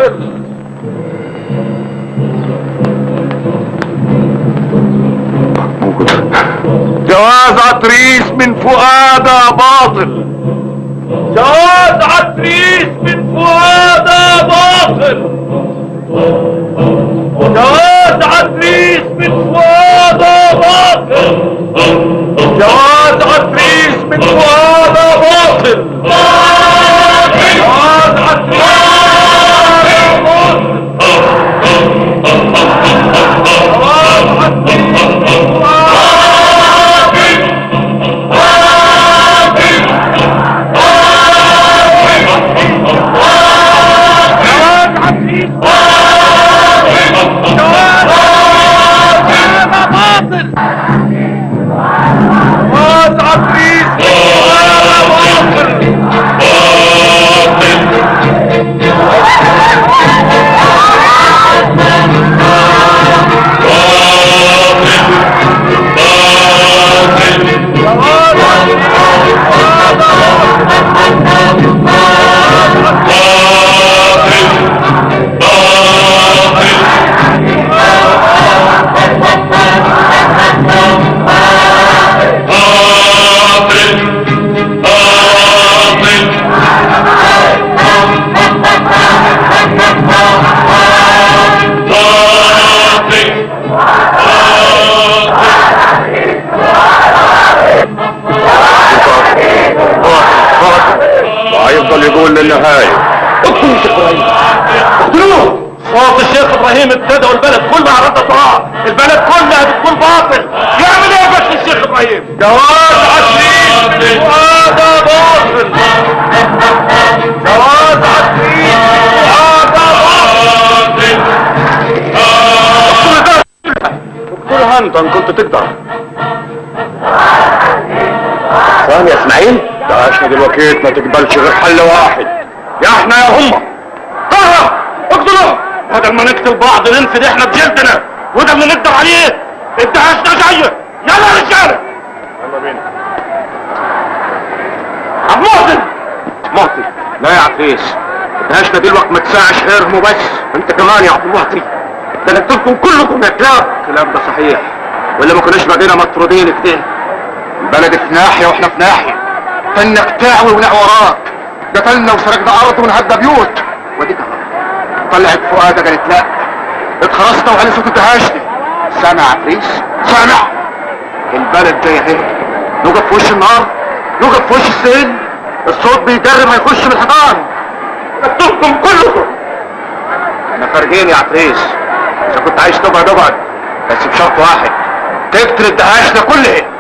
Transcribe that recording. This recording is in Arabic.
باطل. جواز عتريس من فؤادة باطل. جواز عتريس من فؤادة باطل. جواز عتريس من فؤادة باطل. جواز عتريس من فؤادة باطل. جواز عتريس يقول للنهاية. اقتلوا الشيخ ابراهيم، اقتلوه. صوت الشيخ ابراهيم ابتدى والبلد كلها ردت وراه، البلد كلها بتكون باطل. يعمل ايه بس الشيخ ابراهيم؟ جواز عتريس وهذا باطل. جواز عتريس وهذا باطل. اقتلها انت ان كنت تقدر. فاهم يا اسماعيل؟ دعاشنا دلوقتي ما تقبلش غير حل واحد، يا احنا يا هما. طهر اقتلوه، بدل ما نقتل بعض ننفد احنا بجلدنا، وده اللي نقدر عليه. الدعاشنا جايه، يلا يا رجاله. يلا بينا. عبد محسن. محسن لا يا عفريس، الدعاشنا دلوقتي ما تساعش غيرهم وبس. انت كمان يا عبد محسن، ده نقتلكم كلكم يا كلاب. الكلام ده صحيح، ولا ما كناش بقينا مطرودين كده؟ البلد في ناحيه واحنا في ناحيه، تنك تعوي ونعوى وراك، قتلنا وسرقنا ارض ونهدى بيوت. وديك طلعت فؤاده قالت لا، اتخرصت وعلى صوت الدهاشني. سامع يا عفريس؟ سامع؟ البلد جايه اهي، نوقف في وش النار، نوقف في وش السيل، الصوت بيجرب هيخش من الحيطان. قتلكم كلكم. احنا خارجين يا عفريس، اذا كنت عايز تقعد اقعد، بس بشرط واحد، تقتل الدهاشنه كلها.